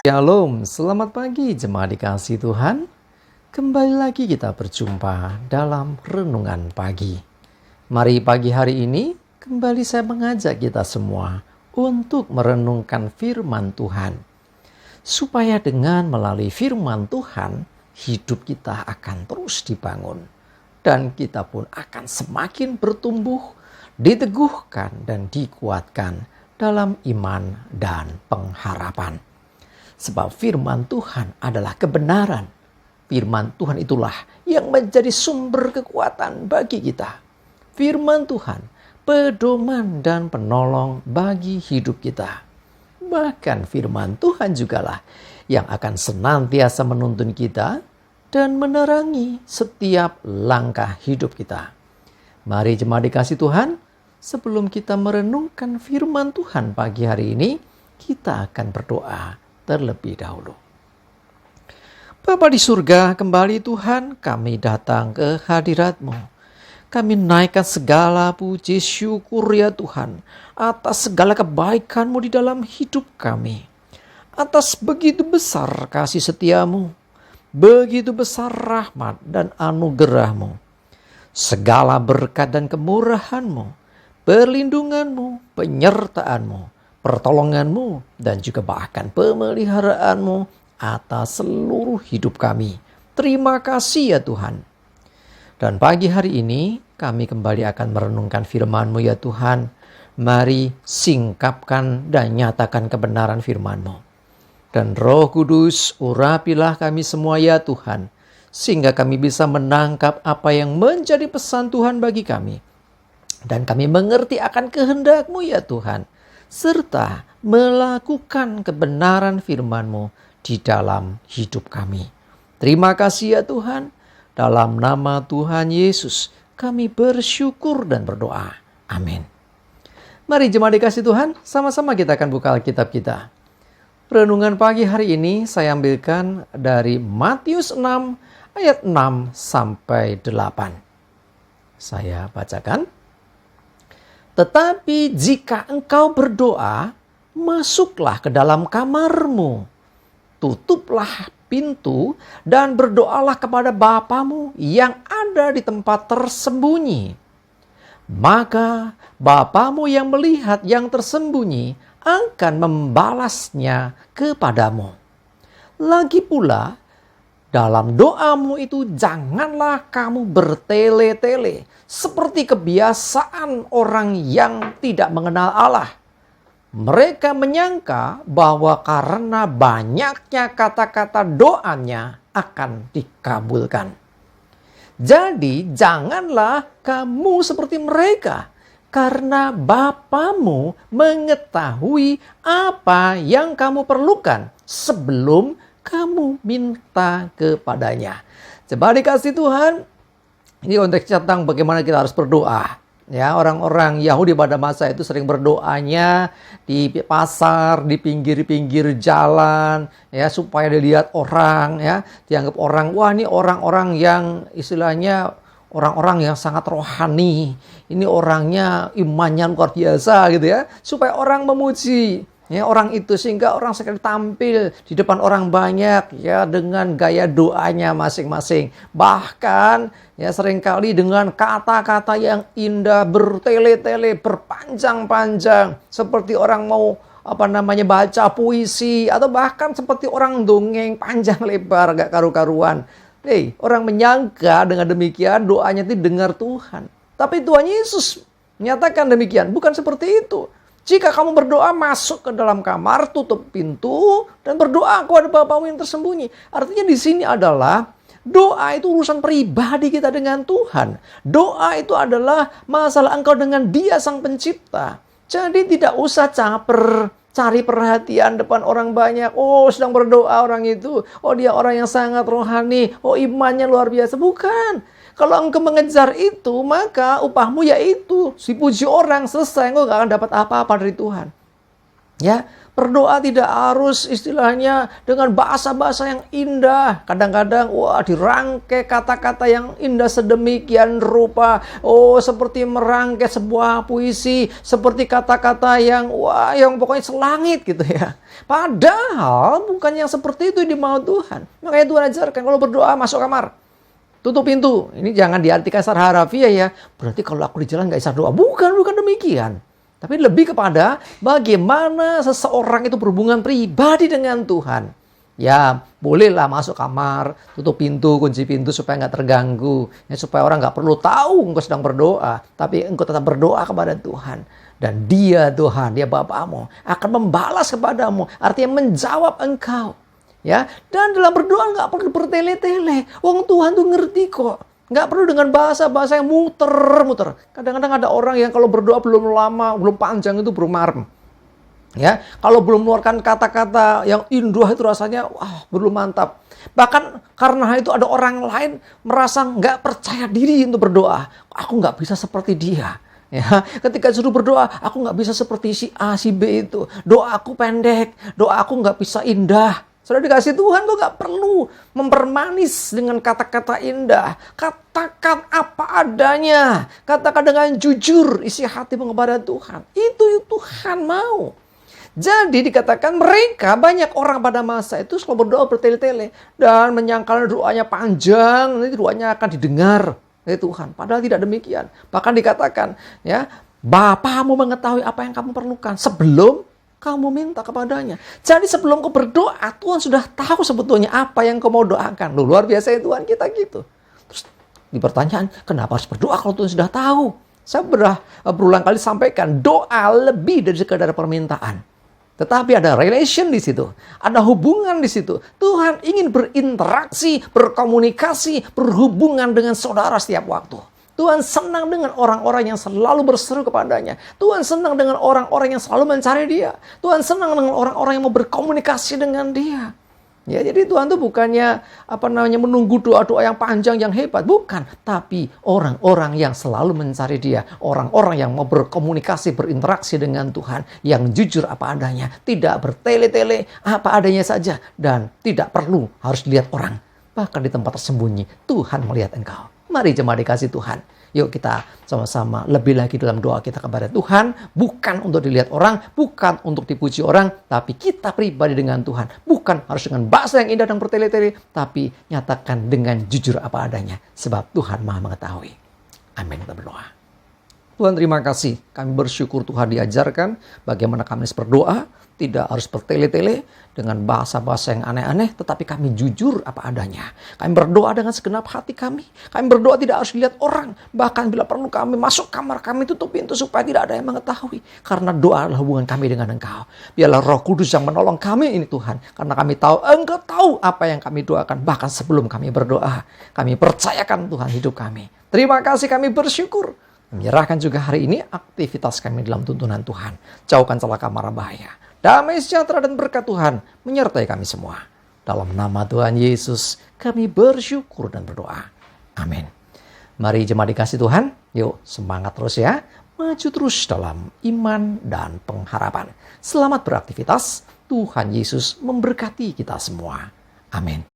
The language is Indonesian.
Shalom, selamat pagi jemaat dikasihi Tuhan. Kembali lagi kita berjumpa dalam renungan pagi. Mari pagi hari ini kembali saya mengajak kita semua untuk merenungkan firman Tuhan. Supaya dengan melalui firman Tuhan, hidup kita akan terus dibangun. Dan kita pun akan semakin bertumbuh, diteguhkan dan dikuatkan dalam iman dan pengharapan. Sebab firman Tuhan adalah kebenaran. Firman Tuhan itulah yang menjadi sumber kekuatan bagi kita. Firman Tuhan, pedoman dan penolong bagi hidup kita. Bahkan firman Tuhan jugalah yang akan senantiasa menuntun kita dan menerangi setiap langkah hidup kita. Mari jemaat dikasihi Tuhan, sebelum kita merenungkan firman Tuhan pagi hari ini, kita akan berdoa terlebih dahulu. Bapa di surga, kembali Tuhan kami datang ke hadirat-Mu. Kami naikkan segala puji syukur ya Tuhan atas segala kebaikan-Mu di dalam hidup kami. Atas begitu besar kasih setia-Mu, begitu besar rahmat dan anugerah-Mu. Segala berkat dan kemurahan-Mu, perlindungan-Mu, penyertaan-Mu, pertolongan-Mu, dan juga bahkan pemeliharaanmu atas seluruh hidup kami. Terima kasih ya Tuhan. Dan pagi hari ini kami kembali akan merenungkan firman-Mu ya Tuhan. Mari singkapkan dan nyatakan kebenaran firman-Mu. Dan Roh Kudus, urapilah kami semua ya Tuhan, sehingga kami bisa menangkap apa yang menjadi pesan Tuhan bagi kami. Dan kami mengerti akan kehendak-Mu ya Tuhan, serta melakukan kebenaran firman-Mu di dalam hidup kami. Terima kasih ya Tuhan. Dalam nama Tuhan Yesus kami bersyukur dan berdoa. Amin. Mari jemaat dikasihi Tuhan, sama-sama kita akan buka Alkitab kita. Renungan pagi hari ini saya ambilkan dari Matius 6 ayat 6 sampai 8. Saya bacakan. Tetapi jika engkau berdoa, masuklah ke dalam kamarmu, tutuplah pintu dan berdoalah kepada Bapamu yang ada di tempat tersembunyi. Maka Bapamu yang melihat yang tersembunyi akan membalasnya kepadamu. Lagi pula, dalam doamu itu janganlah kamu bertele-tele seperti kebiasaan orang yang tidak mengenal Allah. Mereka menyangka bahwa karena banyaknya kata-kata doanya akan dikabulkan. Jadi janganlah kamu seperti mereka, karena Bapamu mengetahui apa yang kamu perlukan sebelum kamu minta kepadanya. Coba dikasih Tuhan, ini konteks tentang bagaimana kita harus berdoa. Ya, orang-orang Yahudi pada masa itu sering berdoanya di pasar, di pinggir-pinggir jalan, ya, supaya dilihat orang, ya, dianggap orang, wah ini orang-orang yang istilahnya orang-orang yang sangat rohani. Ini orangnya imannya luar biasa gitu ya, supaya orang memuji. Ya, orang itu sehingga orang sekali tampil di depan orang banyak ya dengan gaya doanya masing-masing. Bahkan ya seringkali dengan kata-kata yang indah, bertele-tele, berpanjang-panjang seperti orang mau baca puisi atau bahkan seperti orang dongeng panjang lebar gak karu-karuan. Orang menyangka dengan demikian doanya itu dengar Tuhan. Tapi Tuhan Yesus menyatakan demikian, bukan seperti itu. Jika kamu berdoa, masuk ke dalam kamar, tutup pintu, dan berdoa kepada Bapamu yang tersembunyi. Artinya di sini adalah doa itu urusan pribadi kita dengan Tuhan. Doa itu adalah masalah engkau dengan Dia Sang Pencipta. Jadi tidak usah caper, cari perhatian depan orang banyak. Oh, sedang berdoa orang itu. Oh, dia orang yang sangat rohani. Oh, imannya luar biasa. Bukan. Kalau engkau mengejar itu, maka upahmu yaitu dipuji orang, selesai, engkau gak akan dapat apa-apa dari Tuhan. Ya, Berdoa tidak harus istilahnya dengan bahasa-bahasa yang indah. Kadang-kadang dirangkai kata-kata yang indah sedemikian rupa. Seperti merangkai sebuah puisi, seperti kata-kata yang pokoknya selangit gitu ya. Padahal bukan yang seperti itu dimau Tuhan. Makanya Tuhan ajarkan kalau berdoa masuk kamar, tutup pintu. Ini jangan diartikan secara harafiah ya. Berarti kalau aku di jalan gak bisa doa. Bukan demikian. Tapi lebih kepada bagaimana seseorang itu berhubungan pribadi dengan Tuhan. Ya, bolehlah masuk kamar, tutup pintu, kunci pintu supaya nggak terganggu. Ya, supaya orang nggak perlu tahu engkau sedang berdoa. Tapi engkau tetap berdoa kepada Tuhan. Dan dia Tuhan, dia Bapamu, akan membalas kepadamu. Artinya menjawab engkau. Ya, dan dalam berdoa nggak perlu bertele-tele. Tuhan tuh ngerti kok. Nggak perlu dengan bahasa-bahasa yang muter-muter. Kadang-kadang ada orang yang kalau berdoa belum lama, belum panjang itu belum marem. Ya, kalau belum mengeluarkan kata-kata yang indah itu rasanya belum mantap. Bahkan karena itu ada orang lain merasa nggak percaya diri untuk berdoa. Aku nggak bisa seperti dia. Ya, ketika suruh berdoa, aku nggak bisa seperti si A, si B itu. Doa aku pendek, doa aku nggak bisa indah. Sudah dikasih Tuhan, kok gak perlu mempermanis dengan kata-kata indah. Katakan apa adanya. Katakan dengan jujur isi hatimu kepada Tuhan. Itu Tuhan mau. Jadi dikatakan mereka, banyak orang pada masa itu selalu berdoa bertele-tele. Dan menyangkal doanya panjang, nanti doanya akan didengar oleh Tuhan. Padahal tidak demikian. Bahkan dikatakan, ya, Bapamu mengetahui apa yang kamu perlukan sebelum kamu minta kepadanya. Jadi sebelum kau berdoa, Tuhan sudah tahu sebetulnya apa yang kau mau doakan. Luar biasa ya Tuhan kita gitu. Terus dipertanyaan, kenapa harus berdoa kalau Tuhan sudah tahu? Saya berulang kali sampaikan, doa lebih dari sekadar permintaan. Tetapi ada relation di situ. Ada hubungan di situ. Tuhan ingin berinteraksi, berkomunikasi, berhubungan dengan saudara setiap waktu. Tuhan senang dengan orang-orang yang selalu berseru kepadanya. Tuhan senang dengan orang-orang yang selalu mencari dia. Tuhan senang dengan orang-orang yang mau berkomunikasi dengan dia. Ya, jadi Tuhan itu bukannya menunggu doa-doa yang panjang, yang hebat. Bukan. Tapi orang-orang yang selalu mencari dia. Orang-orang yang mau berkomunikasi, berinteraksi dengan Tuhan. Yang jujur apa adanya. Tidak bertele-tele, apa adanya saja. Dan tidak perlu harus dilihat orang. Bahkan di tempat tersembunyi, Tuhan melihat engkau. Mari jemaat dikasih Tuhan. Yuk kita sama-sama lebih lagi dalam doa kita kepada Tuhan. Bukan untuk dilihat orang, bukan untuk dipuji orang. Tapi kita pribadi dengan Tuhan. Bukan harus dengan bahasa yang indah dan bertele-tele. Tapi nyatakan dengan jujur apa adanya. Sebab Tuhan Maha mengetahui. Amin. Kita berdoa. Tuhan terima kasih. Kami bersyukur Tuhan diajarkan bagaimana kami harus berdoa. Tidak harus bertele-tele dengan bahasa-bahasa yang aneh-aneh. Tetapi kami jujur apa adanya. Kami berdoa dengan segenap hati kami. Kami berdoa tidak harus dilihat orang. Bahkan bila perlu kami masuk kamar kami tutup pintu supaya tidak ada yang mengetahui. Karena doa adalah hubungan kami dengan Engkau. Biarlah Roh Kudus yang menolong kami ini Tuhan. Karena kami tahu Engkau tahu apa yang kami doakan. Bahkan sebelum kami berdoa. Kami percayakan Tuhan hidup kami. Terima kasih kami bersyukur. Menyerahkan juga hari ini aktivitas kami dalam tuntunan Tuhan. Jauhkan celaka mara bahaya. Damai sejahtera dan berkat Tuhan menyertai kami semua. Dalam nama Tuhan Yesus kami bersyukur dan berdoa. Amin. Mari jemaat dikasih Tuhan. Yuk semangat terus ya. Maju terus dalam iman dan pengharapan. Selamat beraktivitas. Tuhan Yesus memberkati kita semua. Amin.